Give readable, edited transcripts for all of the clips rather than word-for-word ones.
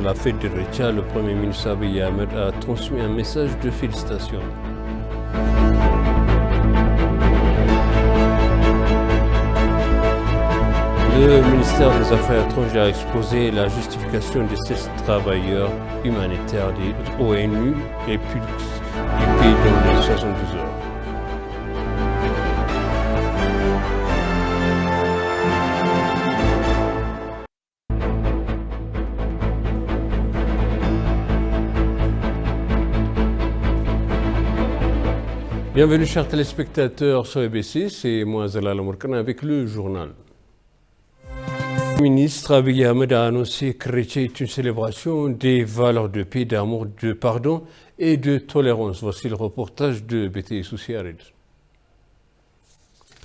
À la fête de Recha, le Premier ministre Abiy Ahmed a transmis un message de félicitations. Le ministère des Affaires étrangères a exposé la justification de ces travailleurs humanitaires des ONU et PULX du pays dans les 72 heures. Bienvenue chers téléspectateurs sur EBC, c'est moi Zalal Amourkana avec le journal. Le ministre Abiy Ahmed a annoncé que Recha est une célébration des valeurs de paix, d'amour, de pardon et de tolérance. Voici le reportage de BTI Souciarid.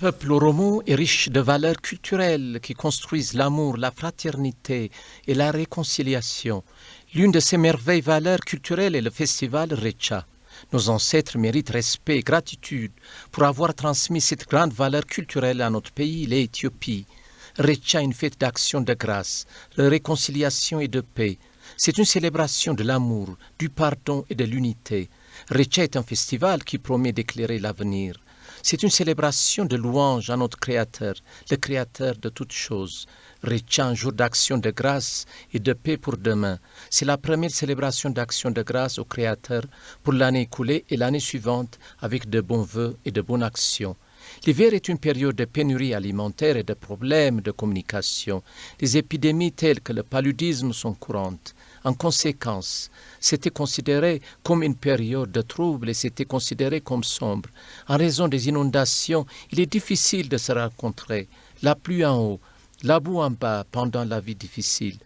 Le peuple oromo est riche de valeurs culturelles qui construisent l'amour, la fraternité et la réconciliation. L'une de ces merveilles valeurs culturelles est le festival Recha. Nos ancêtres méritent respect et gratitude pour avoir transmis cette grande valeur culturelle à notre pays, l'Éthiopie. Recha est une fête d'action de grâce, de réconciliation et de paix. C'est une célébration de l'amour, du pardon et de l'unité. Recha est un festival qui promet d'éclairer l'avenir. C'est une célébration de louange à notre Créateur, le Créateur de toutes choses. Recha, un jour d'action de grâce et de paix pour demain. C'est la première célébration d'action de grâce au Créateur pour l'année écoulée et l'année suivante avec de bons vœux et de bonnes actions. L'hiver est une période de pénurie alimentaire et de problèmes de communication. Les épidémies telles que le paludisme sont courantes. En conséquence, c'était considéré comme une période de trouble et c'était considéré comme sombre. En raison des inondations, il est difficile de se rencontrer. La pluie en haut, la boue en bas pendant la vie difficile.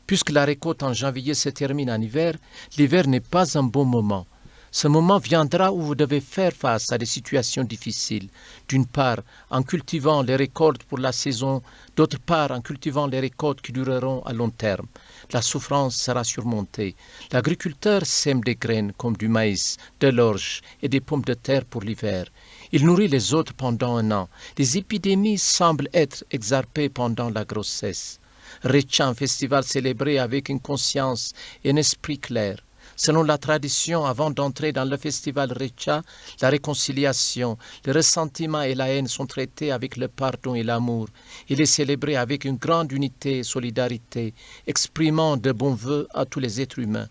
Puisque la récolte en janvier se termine en hiver, l'hiver n'est pas un bon moment. Ce moment viendra où vous devez faire face à des situations difficiles. D'une part, en cultivant les récoltes pour la saison, d'autre part, en cultivant les récoltes qui dureront à long terme. La souffrance sera surmontée. L'agriculteur sème des graines comme du maïs, de l'orge et des pommes de terre pour l'hiver. Il nourrit les autres pendant un an. Les épidémies semblent être exarpées pendant la grossesse. Recha, un festival célébré avec une conscience et un esprit clair. Selon la tradition, avant d'entrer dans le festival Recha, la réconciliation, le ressentiment et la haine sont traités avec le pardon et l'amour. Il est célébré avec une grande unité et solidarité, exprimant de bons vœux à tous les êtres humains.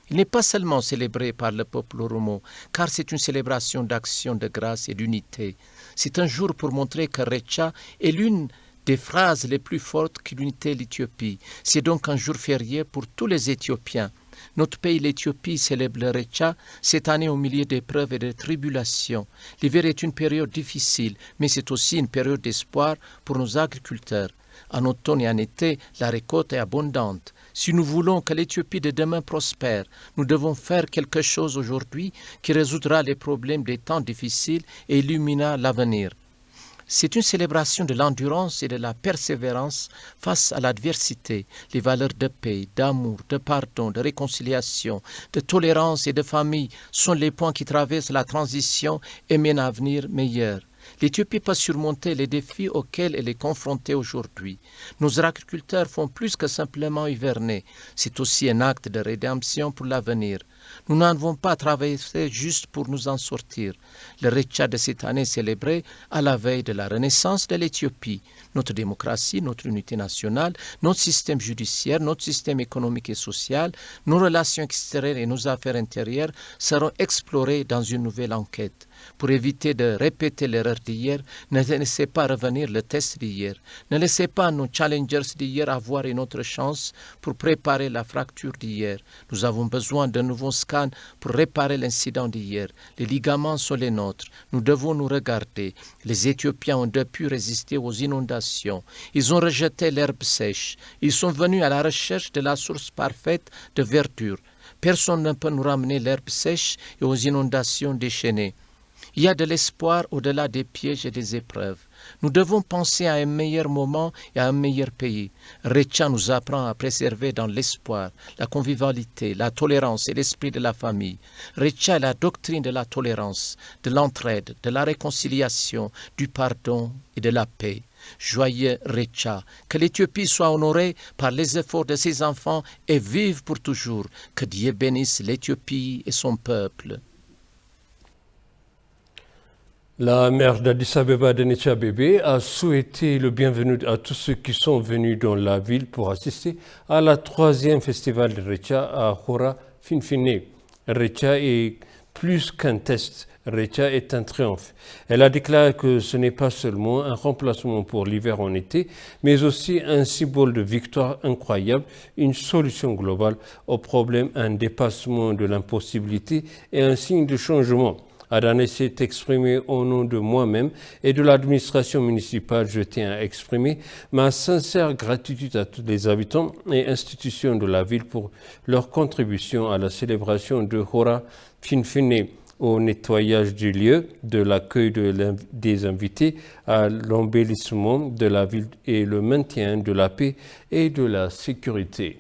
Il n'est pas seulement célébré par le peuple oromo, car c'est une célébration d'action de grâce et d'unité. C'est un jour pour montrer que Recha est l'une des phrases les plus fortes qui unité l'Éthiopie. C'est donc un jour férié pour tous les Éthiopiens. Notre pays, l'Éthiopie, célèbre le Recha cette année au milieu d'épreuves et de tribulations. L'hiver est une période difficile, mais c'est aussi une période d'espoir pour nos agriculteurs. En automne et en été, la récolte est abondante. Si nous voulons que l'Éthiopie de demain prospère, nous devons faire quelque chose aujourd'hui qui résoudra les problèmes des temps difficiles et illuminera l'avenir. C'est une célébration de l'endurance et de la persévérance face à l'adversité. Les valeurs de paix, d'amour, de pardon, de réconciliation, de tolérance et de famille sont les points qui traversent la transition et mènent à un avenir meilleur. L'Éthiopie peut surmonter les défis auxquels elle est confrontée aujourd'hui. Nos agriculteurs font plus que simplement hiverner. C'est aussi un acte de rédemption pour l'avenir. Nous n'avons pas traversé juste pour nous en sortir. Le Recha de cette année célébré à la veille de la renaissance de l'Éthiopie. Notre démocratie, notre unité nationale, notre système judiciaire, notre système économique et social, nos relations extérieures et nos affaires intérieures seront explorées dans une nouvelle enquête. Pour éviter de répéter l'erreur d'hier, ne laissez pas revenir le test d'hier. Ne laissez pas nos challengers d'hier avoir une autre chance pour préparer la fracture d'hier. Nous avons besoin d'un nouveau scan pour réparer l'incident d'hier. Les ligaments sont les nôtres. Nous devons nous regarder. Les Éthiopiens ont pu résister aux inondations. Ils ont rejeté l'herbe sèche. Ils sont venus à la recherche de la source parfaite de verdure. Personne ne peut nous ramener l'herbe sèche et aux inondations déchaînées. Il y a de l'espoir au-delà des pièges et des épreuves. Nous devons penser à un meilleur moment et à un meilleur pays. Recha nous apprend à préserver dans l'espoir, la convivialité, la tolérance et l'esprit de la famille. Recha est la doctrine de la tolérance, de l'entraide, de la réconciliation, du pardon et de la paix. Joyeux Recha, que l'Éthiopie soit honorée par les efforts de ses enfants et vive pour toujours. Que Dieu bénisse l'Éthiopie et son peuple. La maire d'Addis Abeba, Denetcha Bébé, a souhaité le bienvenu à tous ceux qui sont venus dans la ville pour assister à la 3e festival de Recha à Hora Finfinne. Recha est plus qu'un test, Recha est un triomphe. Elle a déclaré que ce n'est pas seulement un remplacement pour l'hiver en été, mais aussi un symbole de victoire incroyable, une solution globale au problème, un dépassement de l'impossibilité et un signe de changement. Adane s'est exprimé au nom de moi-même et de l'administration municipale. Je tiens à exprimer ma sincère gratitude à tous les habitants et institutions de la ville pour leur contribution à la célébration de Hora Finfinne, au nettoyage du lieu, de l'accueil des invités, à l'embellissement de la ville et le maintien de la paix et de la sécurité.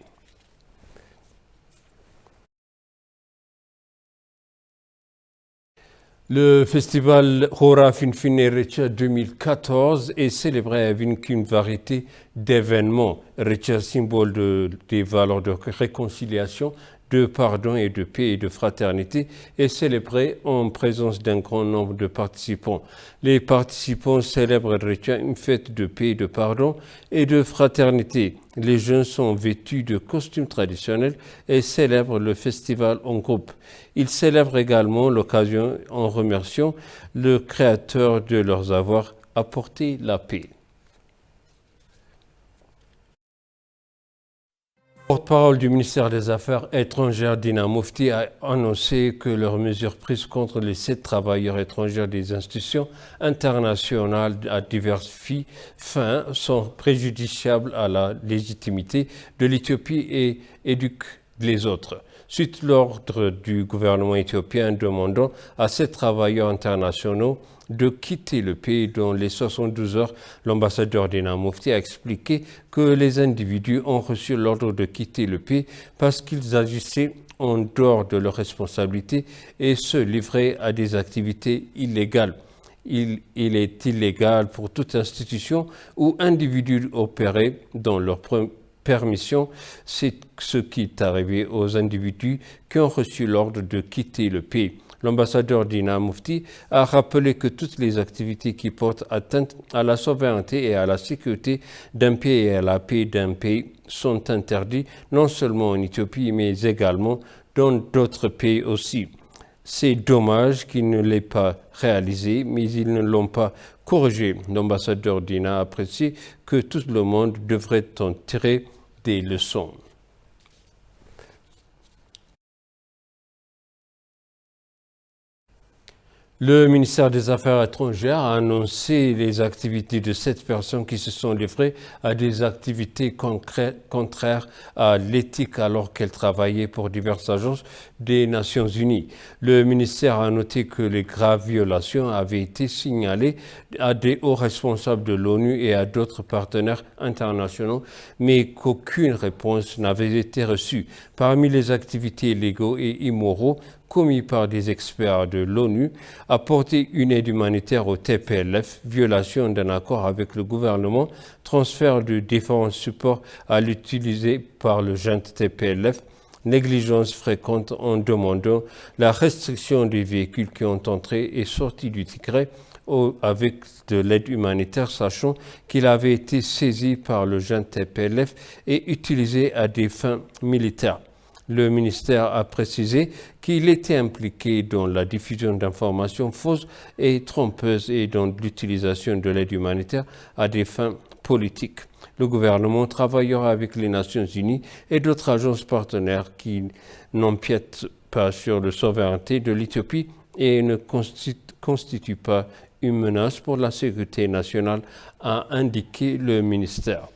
Le festival Hora Finfinne Recha 2014 est célébré avec une variété d'événements. Recha, symbole des valeurs de réconciliation, de pardon et de paix et de fraternité, est célébré en présence d'un grand nombre de participants. Les participants célèbrent Recha, une fête de paix, de pardon et de fraternité. Les jeunes sont vêtus de costumes traditionnels et célèbrent le festival en groupe. Ils célèbrent également l'occasion en remerciant le Créateur de leur avoir apporté la paix. Le porte-parole du ministère des Affaires étrangères, Dina Mufti, a annoncé que leurs mesures prises contre les 7 travailleurs étrangers des institutions internationales à diverses fins sont préjudiciables à la légitimité de l'Éthiopie et éduquent les autres. Suite l'ordre du gouvernement éthiopien demandant à ces travailleurs internationaux de quitter le pays dans les 72 heures, l'ambassadeur Dina Mufti a expliqué que les individus ont reçu l'ordre de quitter le pays parce qu'ils agissaient en dehors de leurs responsabilités et se livraient à des activités illégales. Il est illégal pour toute institution ou individu opérer dans leur permission. C'est ce qui est arrivé aux individus qui ont reçu l'ordre de quitter le pays. L'ambassadeur Dina Mufti a rappelé que toutes les activités qui portent atteinte à la souveraineté et à la sécurité d'un pays et à la paix d'un pays sont interdites non seulement en Éthiopie mais également dans d'autres pays aussi. C'est dommage qu'il ne l'ait pas réalisé, mais ils ne l'ont pas corrigé. L'ambassadeur Dina a apprécié que tout le monde devrait en tirer des leçons. Le ministère des Affaires étrangères a annoncé les activités de 7 personnes qui se sont livrées à des activités contraires à l'éthique alors qu'elles travaillaient pour diverses agences des Nations Unies. Le ministère a noté que les graves violations avaient été signalées à des hauts responsables de l'ONU et à d'autres partenaires internationaux, mais qu'aucune réponse n'avait été reçue. Parmi les activités illégaux et immoraux commis par des experts de l'ONU, apporter une aide humanitaire au TPLF, violation d'un accord avec le gouvernement, transfert de différents supports à l'utiliser par le junte TPLF, négligence fréquente en demandant la restriction des véhicules qui ont entré et sorti du Tigray avec de l'aide humanitaire, sachant qu'il avait été saisi par le junte TPLF et utilisé à des fins militaires. Le ministère a précisé qu'il était impliqué dans la diffusion d'informations fausses et trompeuses et dans l'utilisation de l'aide humanitaire à des fins politiques. Le gouvernement travaillera avec les Nations Unies et d'autres agences partenaires qui n'empiètent pas sur la souveraineté de l'Éthiopie et ne constituent pas une menace pour la sécurité nationale, a indiqué le ministère.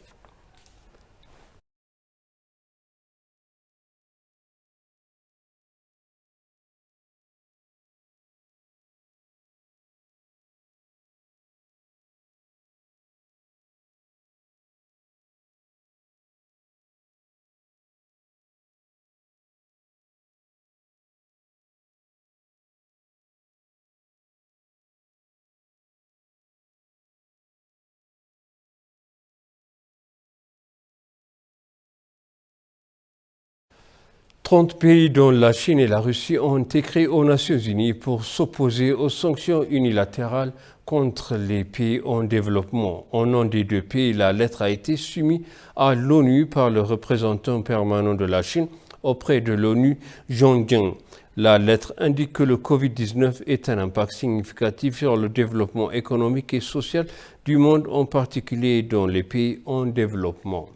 30 pays dont la Chine et la Russie ont écrit aux Nations Unies pour s'opposer aux sanctions unilatérales contre les pays en développement. Au nom des deux pays, la lettre a été soumise à l'ONU par le représentant permanent de la Chine auprès de l'ONU, Zhang Jiang. La lettre indique que le Covid-19 est un impact significatif sur le développement économique et social du monde, en particulier dans les pays en développement.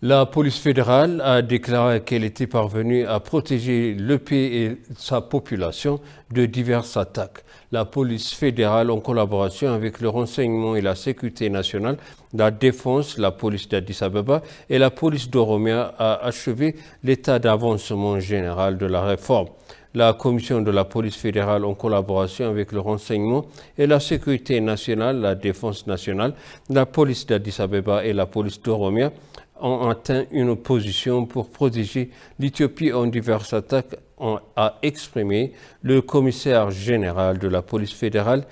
La police fédérale a déclaré qu'elle était parvenue à protéger le pays et sa population de diverses attaques. La police fédérale, en collaboration avec le renseignement et la sécurité nationale, la défense, la police d'Addis Abeba et la police d'Oromia, a achevé l'état d'avancement général de la réforme. La commission de la police fédérale, en collaboration avec le renseignement et la sécurité nationale, la défense nationale, la police d'Addis Abeba et la police d'Oromia, ont atteint une position pour protéger l'Éthiopie en diverses attaques, a exprimé le commissaire général de la police fédérale,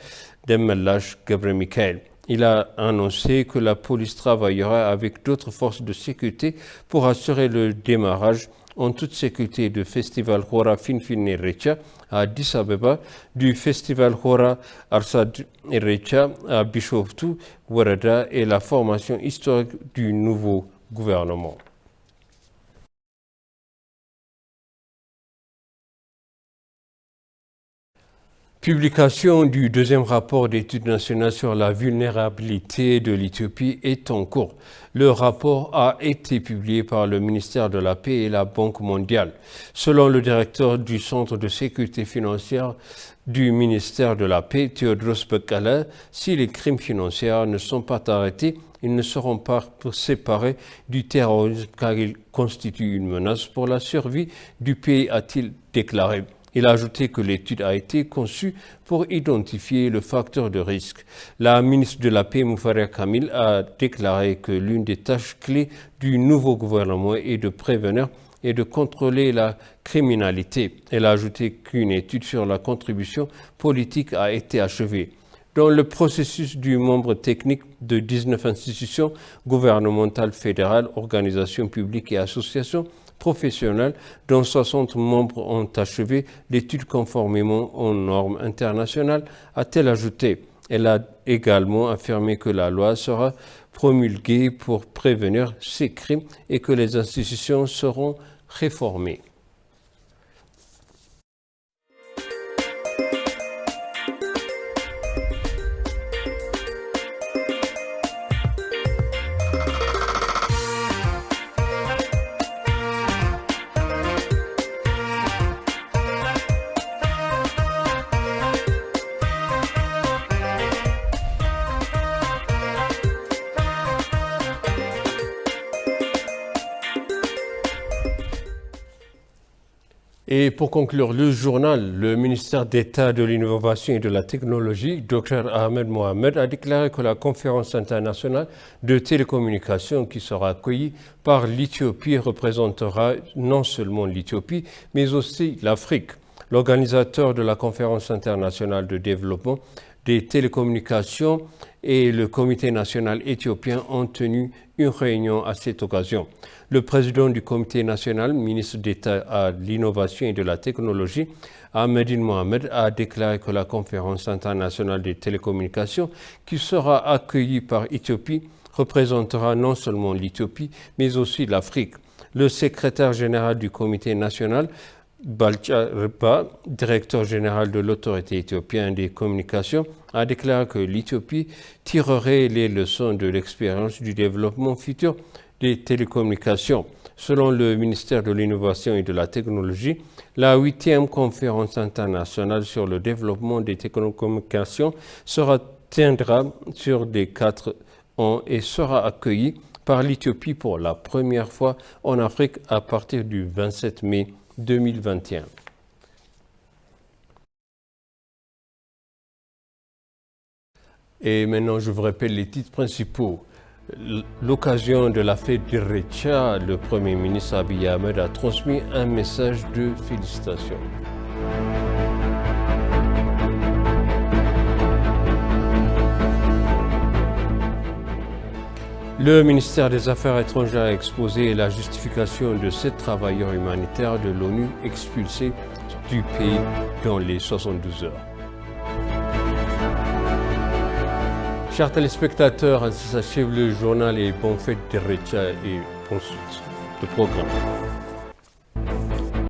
Demelash Gebremichael. Il a annoncé que la police travaillera avec d'autres forces de sécurité pour assurer le démarrage en toute sécurité du festival Hora Finfin Irrecha à Addis Abeba, du festival Hora Arsad Irrecha à Bishoftu, Wereda et la formation historique du nouveau gouvernement. Publication du deuxième rapport d'études nationales sur la vulnérabilité de l'Éthiopie est en cours. Le rapport a été publié par le ministère de la Paix et la Banque mondiale. Selon le directeur du Centre de sécurité financière du ministère de la Paix, Théodros Bekala, si les crimes financiers ne sont pas arrêtés, ils ne seront pas séparés du terrorisme car ils constituent une menace pour la survie du pays, a-t-il déclaré. Il a ajouté que l'étude a été conçue pour identifier le facteur de risque. La ministre de la Paix, Moufaria Kamil, a déclaré que l'une des tâches clés du nouveau gouvernement est de prévenir et de contrôler la criminalité. Elle a ajouté qu'une étude sur la contribution politique a été achevée. Dans le processus du membre technique de 19 institutions gouvernementales fédérales, organisations publiques et associations professionnelles, dont 60 membres ont achevé l'étude conformément aux normes internationales, a-t-elle ajouté. Elle a également affirmé que la loi sera promulguée pour prévenir ces crimes et que les institutions seront réformées. Et pour conclure le journal, le ministère d'État de l'Innovation et de la Technologie, Dr Ahmed Mohamed, a déclaré que la conférence internationale de télécommunications qui sera accueillie par l'Éthiopie représentera non seulement l'Éthiopie, mais aussi l'Afrique. L'organisateur de la conférence internationale de développement des télécommunications et le Comité national éthiopien ont tenu une réunion à cette occasion. Le président du Comité national, ministre d'État à l'innovation et de la technologie, Ahmedine Mohamed, a déclaré que la conférence internationale des télécommunications qui sera accueillie par l'Éthiopie représentera non seulement l'Éthiopie, mais aussi l'Afrique. Le secrétaire général du Comité national, Balcha Reba, directeur général de l'autorité éthiopienne des communications, a déclaré que l'Éthiopie tirerait les leçons de l'expérience du développement futur des télécommunications. Selon le ministère de l'Innovation et de la Technologie, la 8e conférence internationale sur le développement des télécommunications tiendra sur des 4 ans et sera accueillie par l'Éthiopie pour la première fois en Afrique à partir du 27 mai 2021. Et maintenant, je vous rappelle les titres principaux. L'occasion de la fête d'Irrecha, le Premier ministre Abiy Ahmed a transmis un message de félicitations. Le ministère des Affaires étrangères a exposé la justification de 7 travailleurs humanitaires de l'ONU expulsés du pays dans les 72 heures. Chers téléspectateurs, ainsi s'achève le journal et bonne fête de Recha et bonne suite de programme.